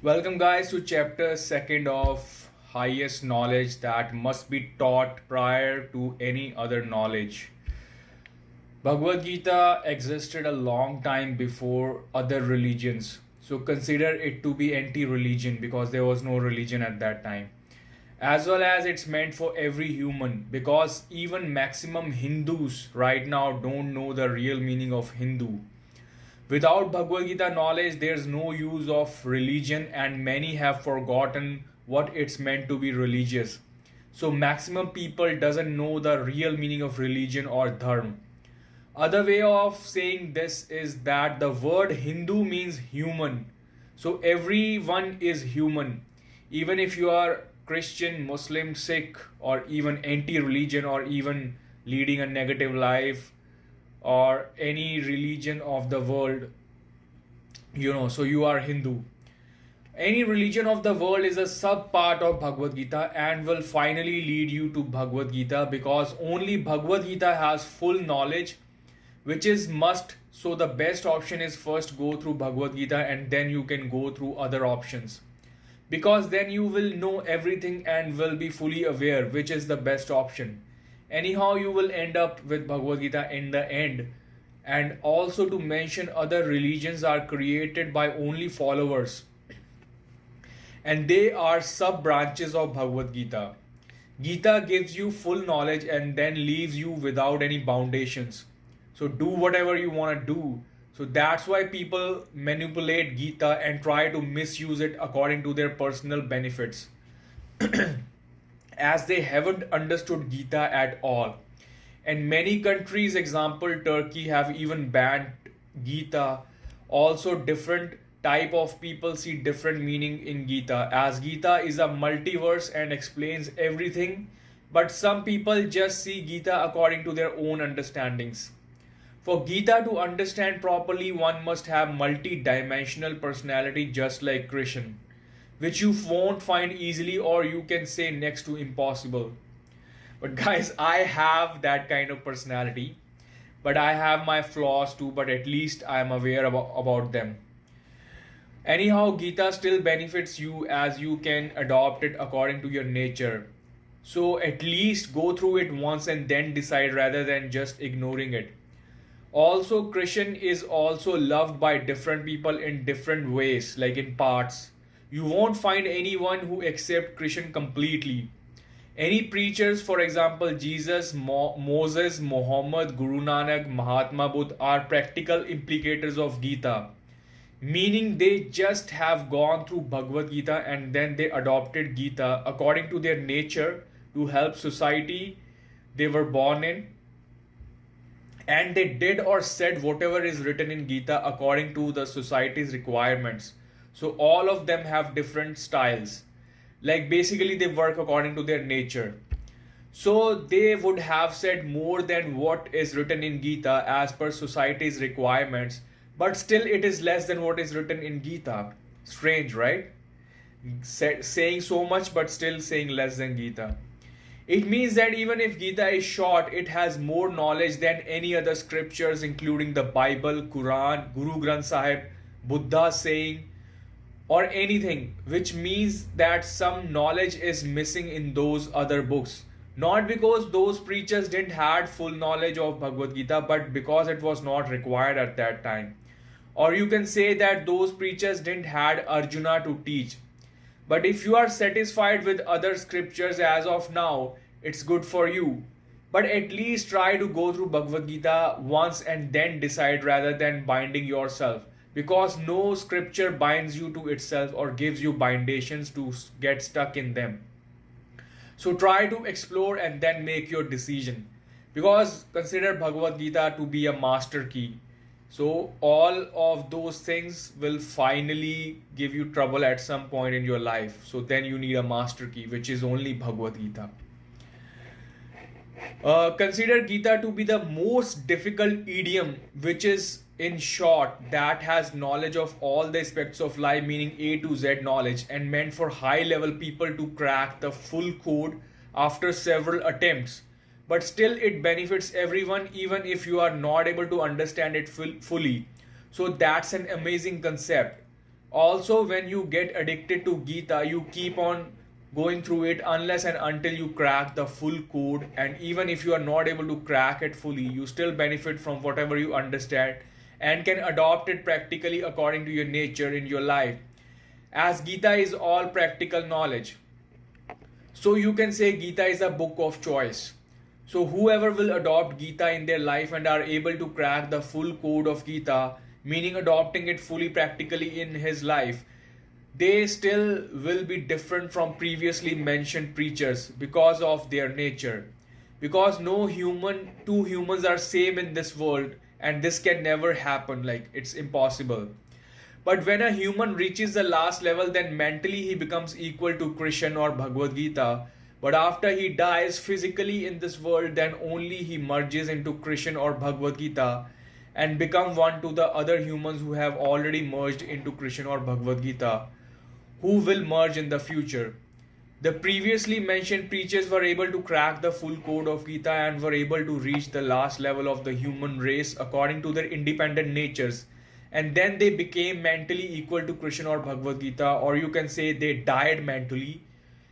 Welcome, guys, to chapter second of highest knowledge that must be taught prior to any other knowledge. Bhagavad Gita existed a long time before other religions, so consider it to be anti religion because there was no religion at that time. As well as it's meant for every human because even maximum Hindus right now don't know the real meaning of Hindu. Without Bhagavad Gita knowledge, there's no use of religion, and many have forgotten what it's meant to be religious. So maximum people doesn't know the real meaning of religion or dharma. Other way of saying this is that the word Hindu means human. So everyone is human. Even if you are Christian, Muslim, Sikh, or even anti-religion, or even leading a negative life, or any religion of the world, so you are Hindu. Any religion of the world is a sub part of Bhagavad Gita and will finally lead you to Bhagavad Gita because only Bhagavad Gita has full knowledge, which is must. So the best option is first go through Bhagavad Gita and then you can go through other options. Because then you will know everything and will be fully aware which is the best option. Anyhow, you will end up with Bhagavad Gita in the end. And also to mention, other religions are created by only followers and they are sub branches of Bhagavad Gita. Gita gives you full knowledge and then leaves you without any foundations. So do whatever you want to do. So that's why people manipulate Gita and try to misuse it according to their personal benefits. As they haven't understood Gita at all. And many countries, example Turkey, have even banned Gita. Also, different type of people see different meaning in Gita, as Gita is a multiverse and explains everything, but some people just see Gita according to their own understandings. For Gita to understand properly, one must have multi-dimensional personality just like Krishna, which you won't find easily or you can say next to impossible. But guys, I have that kind of personality, but I have my flaws too, but at least I am aware about them. Anyhow, Gita still benefits you as you can adopt it according to your nature. So at least go through it once and then decide rather than just ignoring it. Also, Krishna is also loved by different people in different ways, like in parts. You won't find anyone who accepts Krishna completely. Any preachers, for example, Jesus, Moses, Muhammad, Guru Nanak, Mahatma Buddha, are practical implicators of Gita, meaning they just have gone through Bhagavad Gita and then they adopted Gita according to their nature to help society they were born in, and they did or said whatever is written in Gita according to the society's requirements. So all of them have different styles. Like basically they work according to their nature. So they would have said more than what is written in Gita as per society's requirements, but still it is less than what is written in Gita. Strange, right? Saying so much but still saying less than Gita. It means that even if Gita is short, it has more knowledge than any other scriptures, including the Bible, Quran, Guru Granth Sahib, Buddha saying, or anything, which means that some knowledge is missing in those other books. Not because those preachers didn't had full knowledge of Bhagavad Gita, but because it was not required at that time. Or you can say that those preachers didn't had Arjuna to teach. But if you are satisfied with other scriptures as of now, it's good for you. But at least try to go through Bhagavad Gita once and then decide rather than binding yourself. Because no scripture binds you to itself or gives you bindations to get stuck in them. So try to explore and then make your decision. Because consider Bhagavad Gita to be a master key. So all of those things will finally give you trouble at some point in your life. So then you need a master key, which is only Bhagavad Gita. Consider Gita to be the most difficult idiom, which is in short that has knowledge of all the aspects of life, meaning A to Z knowledge, and meant for high level people to crack the full code after several attempts. But still, it benefits everyone even if you are not able to understand it fully. So that's an amazing concept. Also, when you get addicted to Gita, you keep on going through it unless and until you crack the full code. And even if you are not able to crack it fully, you still benefit from whatever you understand and can adopt it practically according to your nature in your life. As Gita is all practical knowledge, so you can say Gita is a book of choice. So whoever will adopt Gita in their life and are able to crack the full code of Gita, meaning adopting it fully practically in his life, they still will be different from previously mentioned preachers because of their nature. Because no human, two humans are same in this world, and this can never happen, like it's impossible. But when a human reaches the last level, then mentally he becomes equal to Krishna or Bhagavad Gita. But after he dies physically in this world, then only he merges into Krishna or Bhagavad Gita and become one to the other humans who have already merged into Krishna or Bhagavad Gita, who will merge in the future. The previously mentioned preachers were able to crack the full code of Gita and were able to reach the last level of the human race according to their independent natures. And then they became mentally equal to Krishna or Bhagavad Gita, or you can say they died mentally,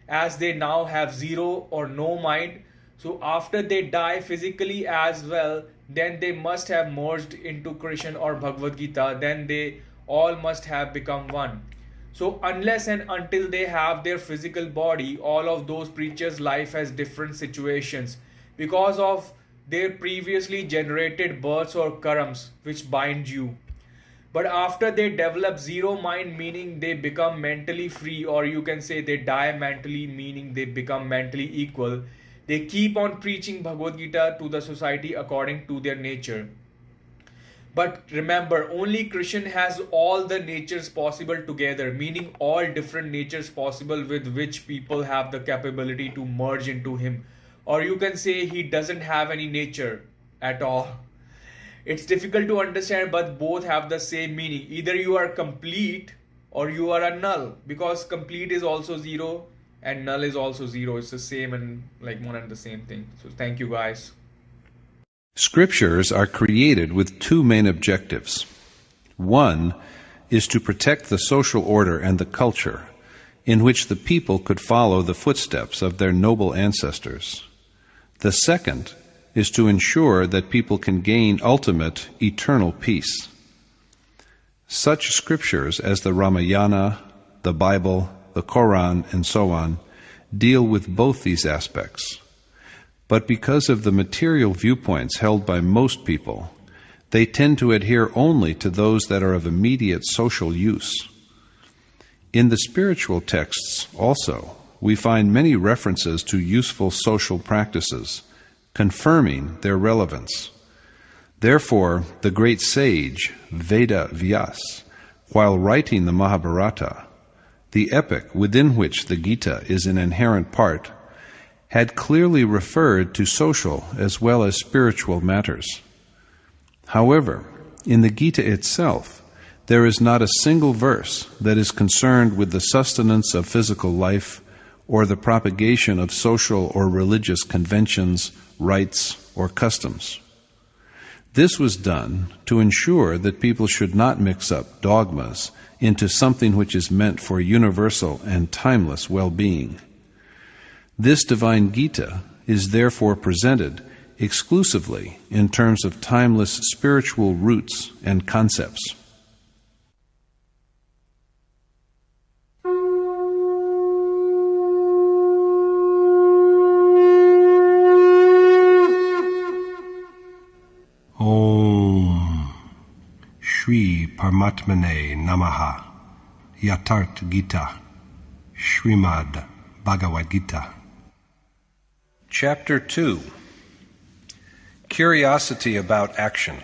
as they now have zero or no mind. So after they die physically as well, then they must have merged into Krishna or Bhagavad Gita, then they all must have become one. So unless and until they have their physical body, all of those preachers' life has different situations because of their previously generated births or karams which bind you. But after they develop zero mind, meaning they become mentally free, or you can say they die mentally, meaning they become mentally equal, they keep on preaching Bhagavad Gita to the society according to their nature. But remember, only Krishna has all the natures possible together, meaning all different natures possible with which people have the capability to merge into him. Or you can say he doesn't have any nature at all. It's difficult to understand, but both have the same meaning. Either you are complete or you are a null, because complete is also zero and null is also zero. It's the same and like one and the same thing. So thank you guys. Scriptures are created with two main objectives. One is to protect the social order and the culture in which the people could follow the footsteps of their noble ancestors. The second is to ensure that people can gain ultimate, eternal peace. Such scriptures as the Ramayana, the Bible, the Quran, and so on, deal with both these aspects. But because of the material viewpoints held by most people, they tend to adhere only to those that are of immediate social use. In the spiritual texts also, we find many references to useful social practices, confirming their relevance. Therefore, the great sage Veda Vyas, while writing the Mahabharata, the epic within which the Gita is an inherent part, had clearly referred to social as well as spiritual matters. However, in the Gita itself, there is not a single verse that is concerned with the sustenance of physical life or the propagation of social or religious conventions, rites, or customs. This was done to ensure that people should not mix up dogmas into something which is meant for universal and timeless well-being. This divine Gita is therefore presented exclusively in terms of timeless spiritual roots and concepts. Om Shri Paramatmane Namaha. Yatart Gita Srimad Bhagavad-Gita. Chapter 2. Curiosity about action.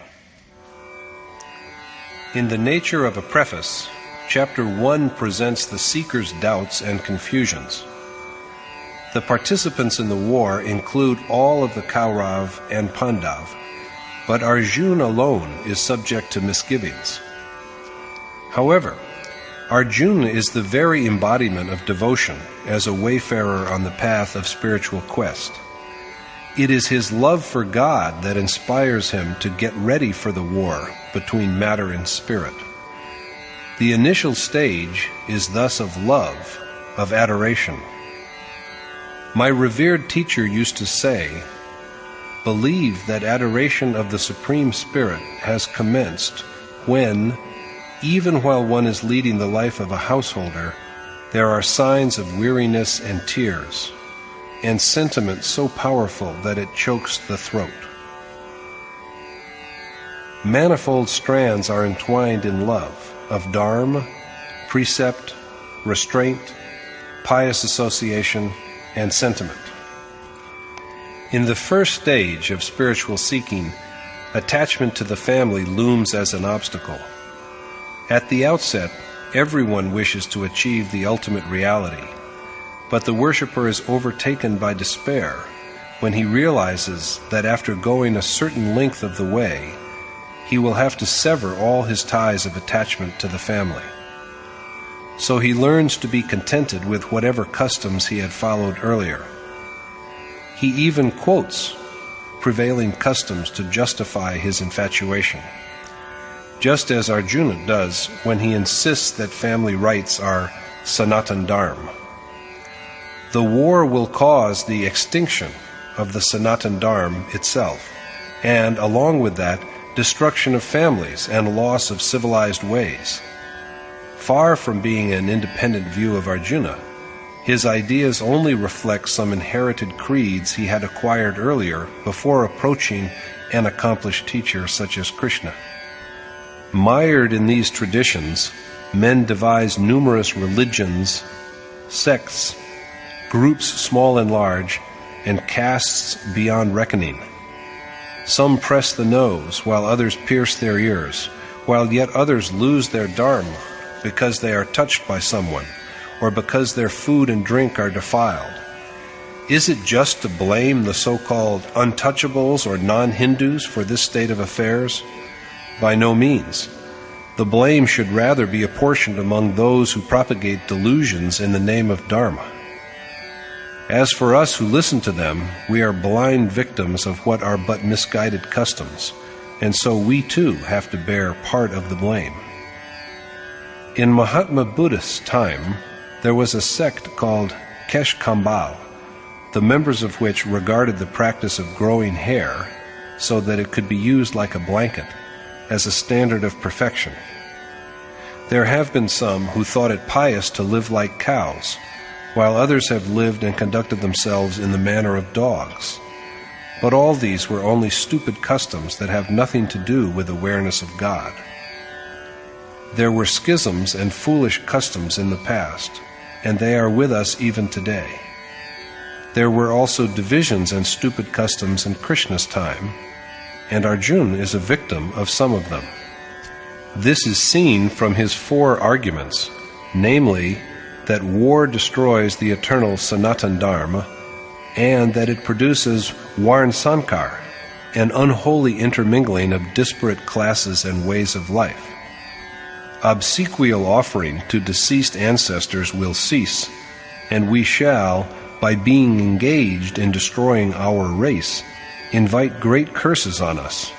In the nature of a preface, Chapter 1 presents the seeker's doubts and confusions. The participants in the war include all of the Kaurav and Pandav, but Arjuna alone is subject to misgivings. However, Arjuna is the very embodiment of devotion as a wayfarer on the path of spiritual quest. It is his love for God that inspires him to get ready for the war between matter and spirit. The initial stage is thus of love, of adoration. My revered teacher used to say, "Believe that adoration of the Supreme Spirit has commenced when, even while one is leading the life of a householder, there are signs of weariness and tears, and sentiment so powerful that it chokes the throat." Manifold strands are entwined in love of dharma, precept, restraint, pious association, and sentiment. In the first stage of spiritual seeking, attachment to the family looms as an obstacle. At the outset, everyone wishes to achieve the ultimate reality, but the worshipper is overtaken by despair when he realizes that after going a certain length of the way, he will have to sever all his ties of attachment to the family. So he learns to be contented with whatever customs he had followed earlier. He even quotes prevailing customs to justify his infatuation, just as Arjuna does when he insists that family rites are Sanatan Dharma. The war will cause the extinction of the Sanatan Dharma itself, and along with that, destruction of families and loss of civilized ways. Far from being an independent view of Arjuna, his ideas only reflect some inherited creeds he had acquired earlier before approaching an accomplished teacher such as Krishna. Mired in these traditions, men devise numerous religions, sects, groups small and large, and castes beyond reckoning. Some press the nose, while others pierce their ears, while yet others lose their dharma because they are touched by someone, or because their food and drink are defiled. Is it just to blame the so-called untouchables or non-Hindus for this state of affairs? By no means. The blame should rather be apportioned among those who propagate delusions in the name of Dharma. As for us who listen to them, we are blind victims of what are but misguided customs, and so we too have to bear part of the blame. In Mahatma Buddha's time, there was a sect called Kesh Kambal, the members of which regarded the practice of growing hair so that it could be used like a blanket as a standard of perfection. There have been some who thought it pious to live like cows, while others have lived and conducted themselves in the manner of dogs. But all these were only stupid customs that have nothing to do with awareness of God. There were schisms and foolish customs in the past, and they are with us even today. There were also divisions and stupid customs in Krishna's time, and Arjuna is a victim of some of them. This is seen from his 4 arguments, namely, that war destroys the eternal Sanatan Dharma, and that it produces Varn Sankar, an unholy intermingling of disparate classes and ways of life. Obsequial offering to deceased ancestors will cease, and we shall, by being engaged in destroying our race, invite great curses on us.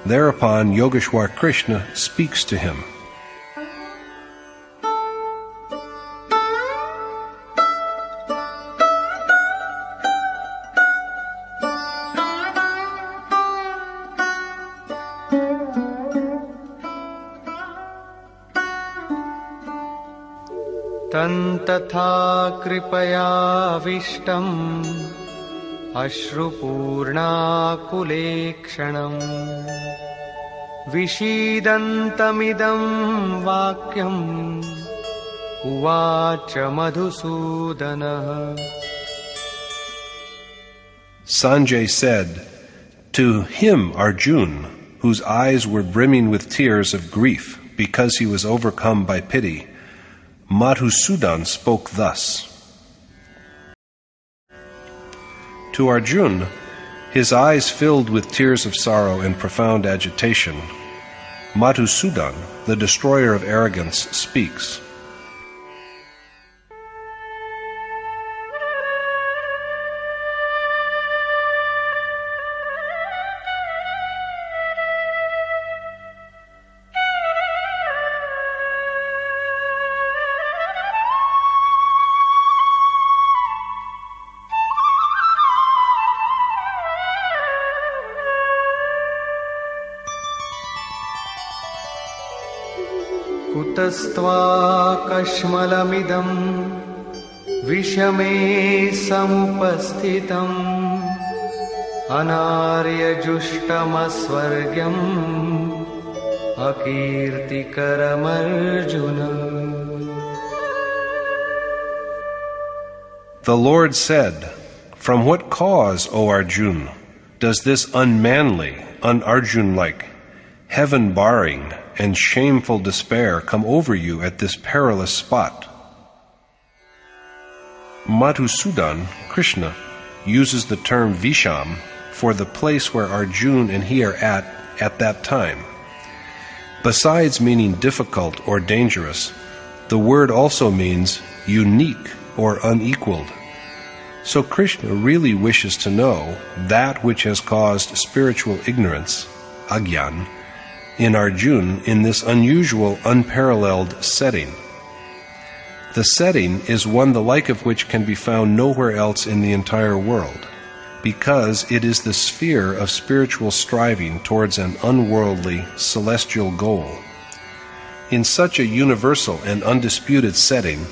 Thereupon Yogeshwar Krishna speaks to him. तथा कृपयाविष्टम् अश्रुपूर्णाकुलेक्षणम् विषीदन्तमिदं वाक्यम् उवाच मधुसूदनः. Sanjay said, "To him, Arjuna, whose eyes were brimming with tears of grief because he was overcome by pity, Madhusudan spoke thus." To Arjuna, his eyes filled with tears of sorrow and profound agitation, Madhusudan, the destroyer of arrogance, speaks. कूटस्थ्वाकश्मलमिदं विषमे समुपस्थितम् अनार्यजुष्टमस्वर्ग्यम् अकीर्तिकरमर्जुन. The Lord said, "From what cause, O Arjun, does this unmanly, un-Arjun-like, heaven-barring, and shameful despair come over you at this perilous spot?" Madhusudan, Krishna, uses the term Visham for the place where Arjun and he are at that time. Besides meaning difficult or dangerous, the word also means unique or unequaled. So Krishna really wishes to know that which has caused spiritual ignorance, agyan, in Arjun in this unusual, unparalleled setting. The setting is one the like of which can be found nowhere else in the entire world, because it is the sphere of spiritual striving towards an unworldly, celestial goal. In such a universal and undisputed setting,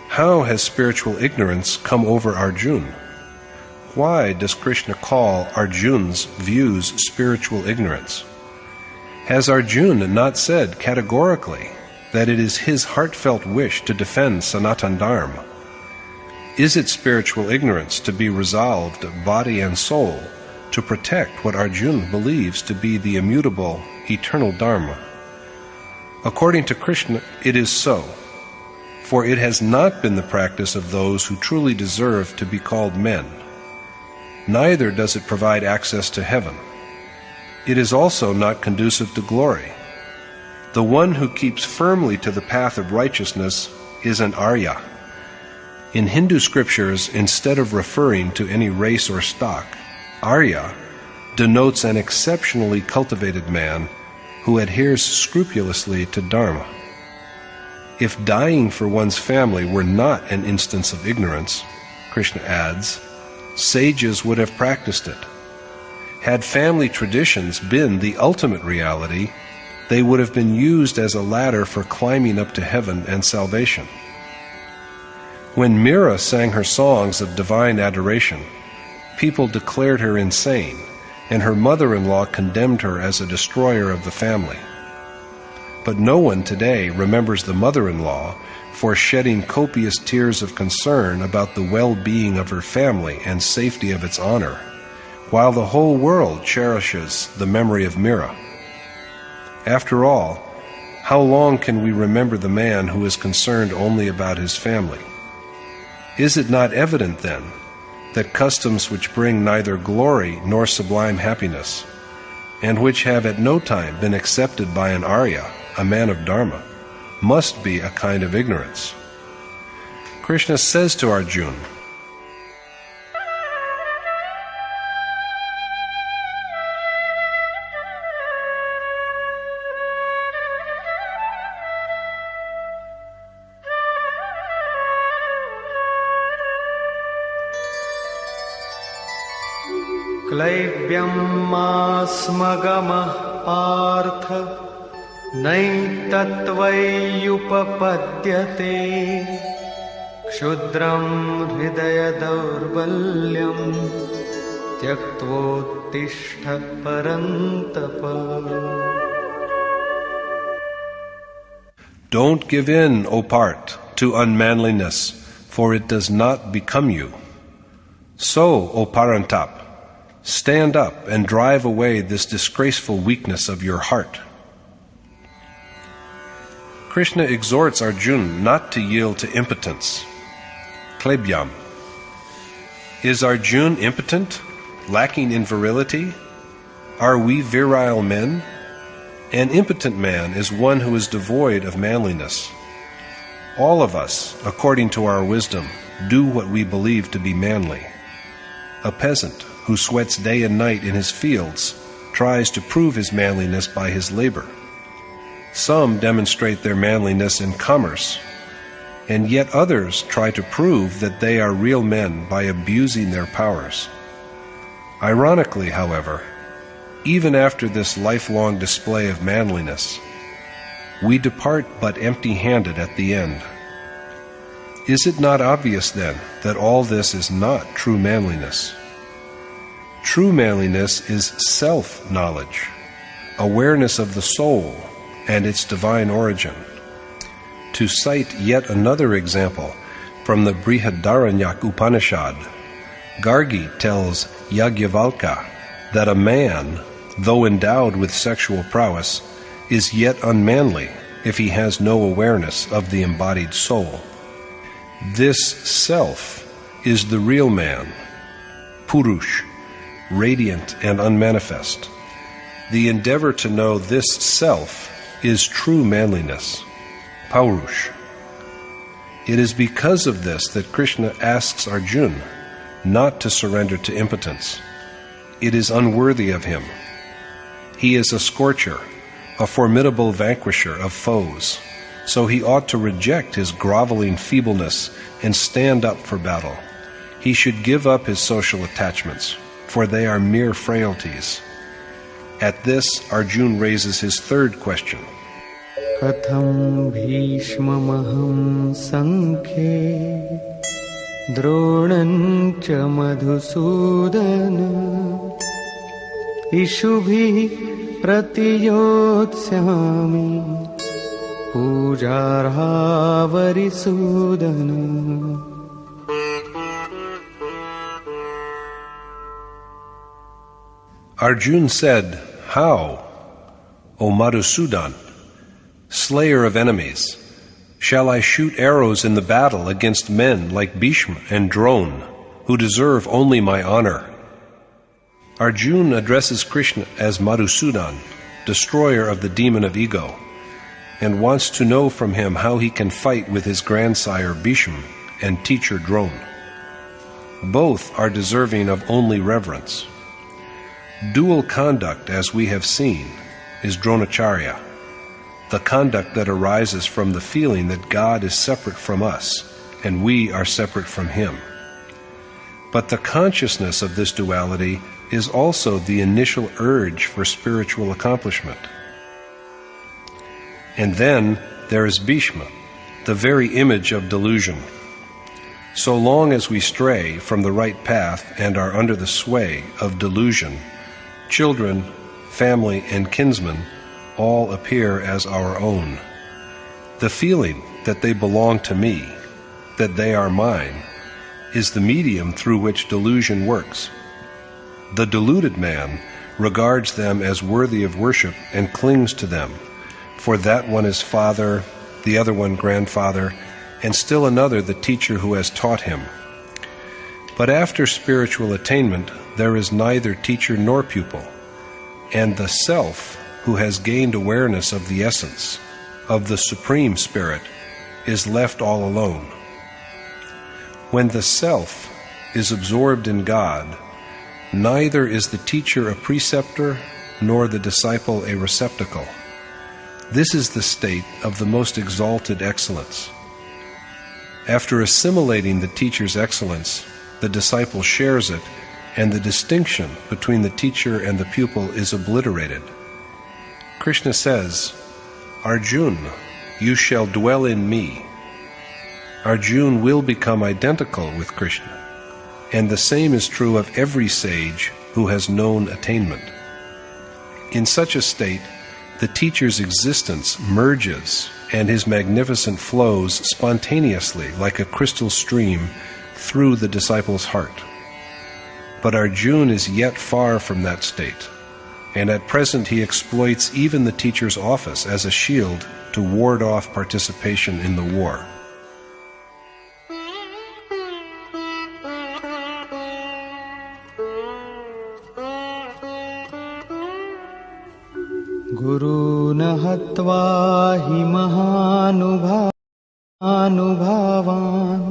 how has spiritual ignorance come over Arjun? Why does Krishna call Arjun's views spiritual ignorance? Has Arjun not said categorically that it is his heartfelt wish to defend Sanatan Dharma? Is it spiritual ignorance to be resolved, body and soul, to protect what Arjun believes to be the immutable, eternal Dharma? According to Krishna, it is so, for it has not been the practice of those who truly deserve to be called men. Neither does it provide access to heaven. It is also not conducive to glory. The one who keeps firmly to the path of righteousness is an Arya. In Hindu scriptures, instead of referring to any race or stock, Arya denotes an exceptionally cultivated man who adheres scrupulously to Dharma. If dying for one's family were not an instance of ignorance, Krishna adds, sages would have practiced it. Had family traditions been the ultimate reality, they would have been used as a ladder for climbing up to heaven and salvation. When Mira sang her songs of divine adoration, people declared her insane, and her mother-in-law condemned her as a destroyer of the family. But no one today remembers the mother-in-law for shedding copious tears of concern about the well-being of her family and safety of its honor, while the whole world cherishes the memory of Mira. After all, how long can we remember the man who is concerned only about his family? Is it not evident, then, that customs which bring neither glory nor sublime happiness, and which have at no time been accepted by an Arya, a man of Dharma, must be a kind of ignorance? Krishna says to Arjun, क्लैब्यं मास्मगमः Partha नैतत्त्वय्युपपद्यते क्षुद्रं हृदयदौर्बल्यं त्यक्त्वोत्तिष्ठ परन्तप. Don't give in, O Parth, to unmanliness, for it does not become you. So, O Parantap, stand up and drive away this disgraceful weakness of your heart. Krishna exhorts Arjuna not to yield to impotence. Klebhyam. Is Arjuna impotent, lacking in virility? Are we virile men? An impotent man is one who is devoid of manliness. All of us, according to our wisdom, do what we believe to be manly. A peasant who sweats day and night in his fields tries to prove his manliness by his labor. Some demonstrate their manliness in commerce, and yet others try to prove that they are real men by abusing their powers. Ironically, however, even after this lifelong display of manliness, we depart but empty-handed at the end. Is it not obvious, then, that all this is not true manliness? True manliness is self-knowledge, awareness of the soul and its divine origin. To cite yet another example from the Brihadaranyaka Upanishad, Gargi tells Yajnavalkya that a man, though endowed with sexual prowess, is yet unmanly if he has no awareness of the embodied soul. This self is the real man, Purush, radiant and unmanifest. The endeavor to know this self is true manliness, Paurush. It is because of this that Krishna asks Arjuna not to surrender to impotence. It is unworthy of him. He is a scorcher, a formidable vanquisher of foes, so he ought to reject his groveling feebleness and stand up for battle. He should give up his social attachments, for they are mere frailties. At this, Arjuna raises his third question. Katham bhishmamaham sankhe dronancha madhusudana ishubhi pratiyotsyami pujarha varisudana. Arjuna said, "How, O Madhusudan, slayer of enemies, shall I shoot arrows in the battle against men like Bhishma and Drona, who deserve only my honor?" Arjuna addresses Krishna as Madhusudan, destroyer of the demon of ego, and wants to know from him how he can fight with his grandsire Bhishma and teacher Drona. Both are deserving of only reverence. Dual conduct, as we have seen, is Dronacharya, the conduct that arises from the feeling that God is separate from us and we are separate from Him. But the consciousness of this duality is also the initial urge for spiritual accomplishment. And then there is Bhishma, the very image of delusion. So long as we stray from the right path and are under the sway of delusion, children, family, and kinsmen all appear as our own. The feeling that they belong to me, that they are mine, is the medium through which delusion works. The deluded man regards them as worthy of worship and clings to them, for that one is father, the other one grandfather, and still another the teacher who has taught him. But after spiritual attainment, there is neither teacher nor pupil, and the self, who has gained awareness of the essence, of the Supreme Spirit, is left all alone. When the self is absorbed in God, neither is the teacher a preceptor nor the disciple a receptacle. This is the state of the most exalted excellence. After assimilating the teacher's excellence, the disciple shares it, and the distinction between the teacher and the pupil is obliterated. Krishna says, "Arjuna, you shall dwell in me." Arjuna will become identical with Krishna, and the same is true of every sage who has known attainment. In such a state, the teacher's existence merges and his magnificence flows spontaneously like a crystal stream through the disciple's heart. But Arjuna is yet far from that state, and at present he exploits even the teacher's office as a shield to ward off participation in the war. Gurun hatva hi mahanubhavan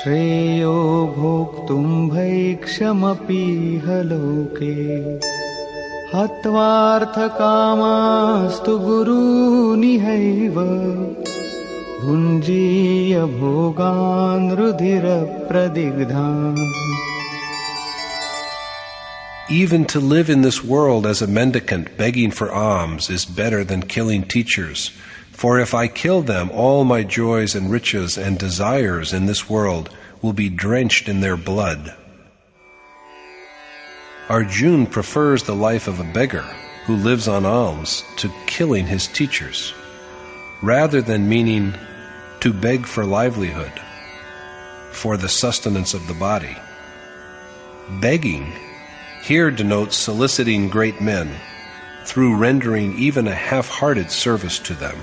Shreyo bhoktum bhaikshamapi haloke Hatvartha kamastu gurunihaiva Bhunjiya bhogan rudhira pradigdhan. Even to live in this world as a mendicant begging for alms is better than killing teachers, for if I kill them, all my joys and riches and desires in this world will be drenched in their blood. Arjuna prefers the life of a beggar who lives on alms to killing his teachers, rather than meaning to beg for livelihood, for the sustenance of the body. Begging here denotes soliciting great men through rendering even a half-hearted service to them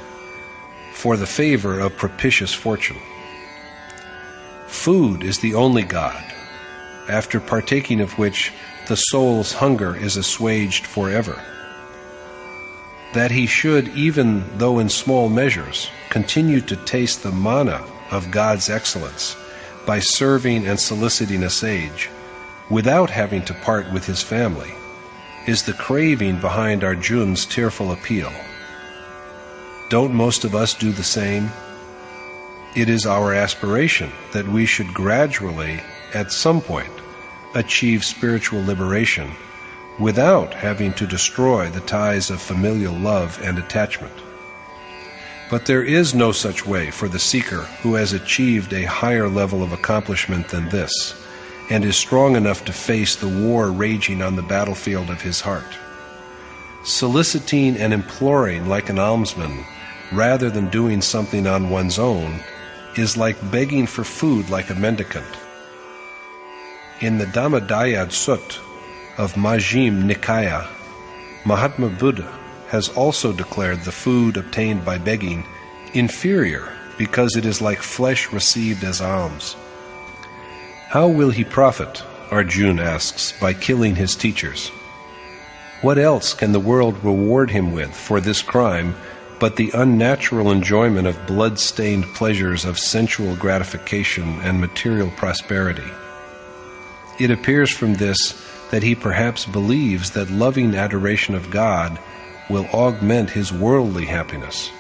for the favor of propitious fortune. Food is the only God, after partaking of which the soul's hunger is assuaged forever. That he should, even though in small measures, continue to taste the manna of God's excellence by serving and soliciting a sage, without having to part with his family, is the craving behind Arjuna's tearful appeal. Don't most of us do the same? It is our aspiration that we should gradually, at some point, achieve spiritual liberation without having to destroy the ties of familial love and attachment. But there is no such way for the seeker who has achieved a higher level of accomplishment than this, and is strong enough to face the war raging on the battlefield of his heart. Soliciting and imploring like an almsman, rather than doing something on one's own, is like begging for food like a mendicant. In the Dhammadayad Sutta of Majjhima Nikaya, Mahatma Buddha has also declared the food obtained by begging inferior because it is like flesh received as alms. How will he profit, Arjuna asks, by killing his teachers? What else can the world reward him with for this crime but the unnatural enjoyment of blood-stained pleasures of sensual gratification and material prosperity? It appears from this that he perhaps believes that loving adoration of God will augment his worldly happiness.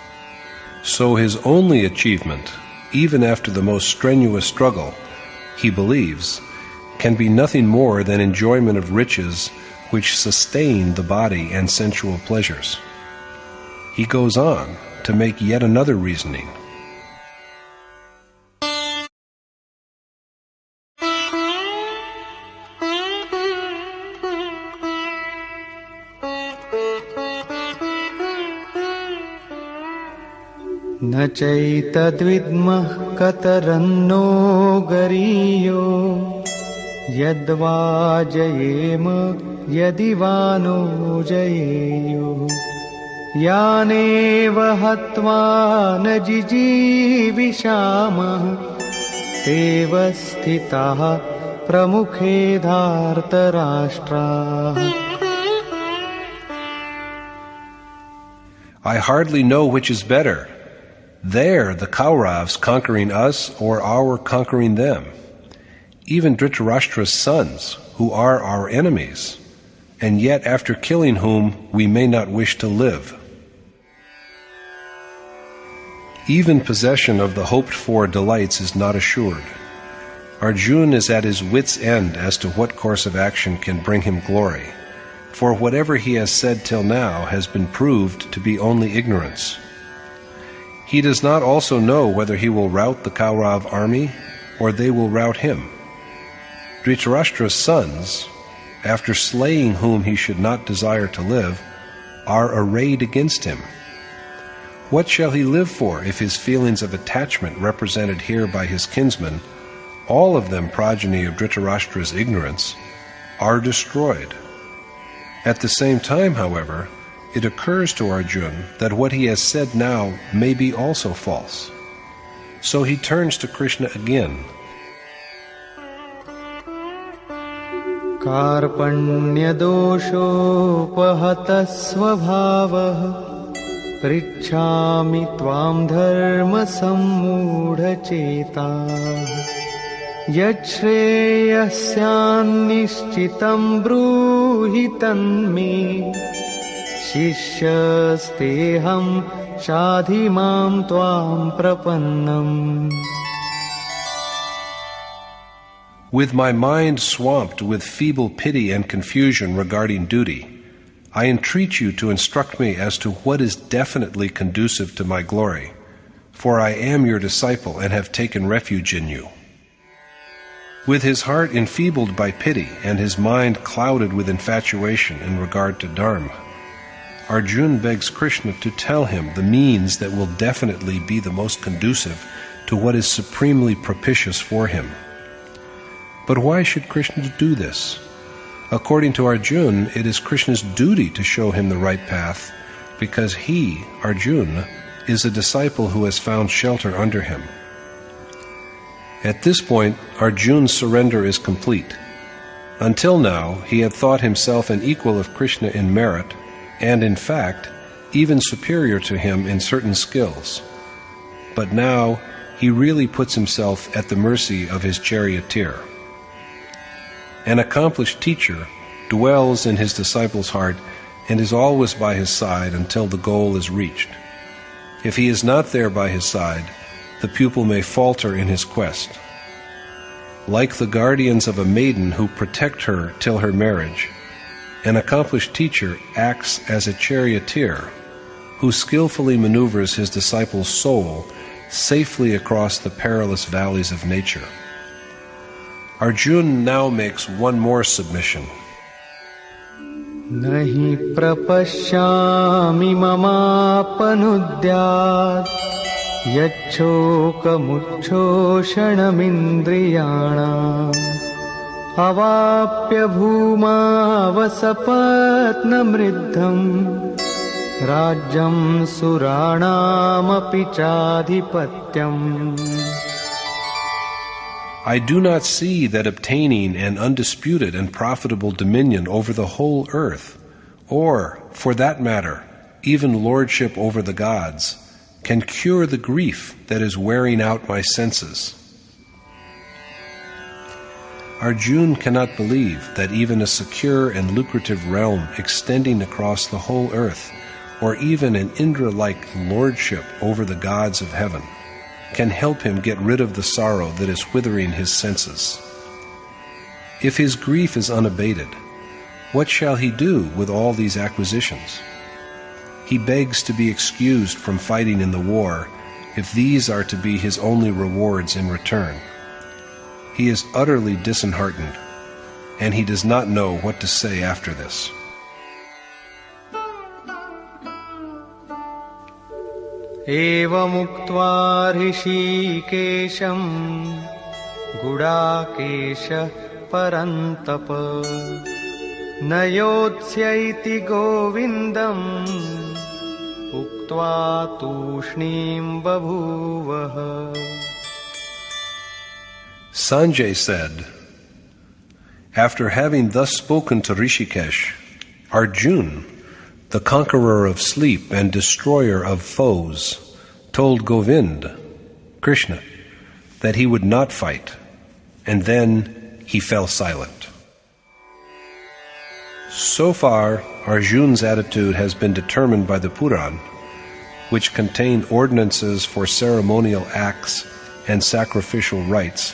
So his only achievement, even after the most strenuous struggle, he believes, can be nothing more than enjoyment of riches which sustain the body and sensual pleasures. He goes on to make yet another reasoning. न चैतद्विद्मः कतरन्नो गरीयो यद्वा जयेम यदि वा no जयेयो यानेव हत्वा न जिजीविषामः तेव स्थिताः प्रमुखे धार्तराष्ट्राः. I hardly know which is better, there the Kauravas conquering us or our conquering them. Even Dhritarashtra's sons, who are our enemies, and yet after killing whom we may not wish to live. Even possession of the hoped-for delights is not assured. Arjuna is at his wit's end as to what course of action can bring him glory, for whatever he has said till now has been proved to be only ignorance. He does not also know whether he will rout the Kaurav army or they will rout him. Dhritarashtra's sons, after slaying whom he should not desire to live, are arrayed against him. What shall he live for if his feelings of attachment represented here by his kinsmen, all of them progeny of Dhritarashtra's ignorance, are destroyed? At the same time, however, it occurs to Arjuna that what he has said now may be also false. So he turns to Krishna again. कार्पण्यदोषोपहतः स्वभावः पृच्छामि त्वां धर्मसम्मूढचेताः यच्छ्रेयस्यान्निश्चितं ब्रूहि तन्मे शिष्यस्तेऽहं शाधि मां त्वां प्रपन्नम्. With my mind swamped with feeble pity and confusion regarding duty, I entreat you to instruct me as to what is definitely conducive to my glory, for I am your disciple and have taken refuge in you. With his heart enfeebled by pity and his mind clouded with infatuation in regard to Dharma, Arjuna begs Krishna to tell him the means that will definitely be the most conducive to what is supremely propitious for him. But why should Krishna do this? According to Arjuna, it is Krishna's duty to show him the right path, because he, Arjuna, is a disciple who has found shelter under him. At this point, Arjuna's surrender is complete. Until now, he had thought himself an equal of Krishna in merit, and in fact, even superior to him in certain skills. But now, he really puts himself at the mercy of his charioteer. An accomplished teacher dwells in his disciple's heart and is always by his side until the goal is reached. If he is not there by his side, the pupil may falter in his quest. Like the guardians of a maiden who protect her till her marriage, an accomplished teacher acts as a charioteer who skillfully maneuvers his disciple's soul safely across the perilous valleys of nature. Arjuna now makes one more submission. Nahi prapashyami mamapanudyat yacchokamuchoshanamindriyana avapya bhumavasapatnamriddham rajyam suranamapi chadhipatyam. I do not see that obtaining an undisputed and profitable dominion over the whole earth, or, for that matter, even lordship over the gods, can cure the grief that is wearing out my senses. Arjuna cannot believe that even a secure and lucrative realm extending across the whole earth, or even an Indra-like lordship over the gods of heaven, can help him get rid of the sorrow that is withering his senses. If his grief is unabated, what shall he do with all these acquisitions? He begs to be excused from fighting in the war if these are to be his only rewards in return. He is utterly disheartened, and he does not know what to say after this. Evamuktva ऋषिकेशं गुडाकेशः परन्तप नयोत्स्यैति गोविन्दम् उक्त्वा तूष्णीं बभूवः. Sanjay said, after having thus spoken to Rishikesh, Arjuna, the conqueror of sleep and destroyer of foes, told Govind, Krishna, that he would not fight, and then he fell silent. So far, Arjuna's attitude has been determined by the Puran, which contain ordinances for ceremonial acts and sacrificial rites,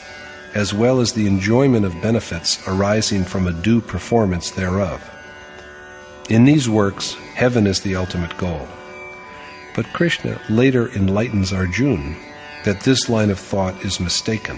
as well as the enjoyment of benefits arising from a due performance thereof. In these works, heaven is the ultimate goal. But Krishna later enlightens Arjuna that this line of thought is mistaken.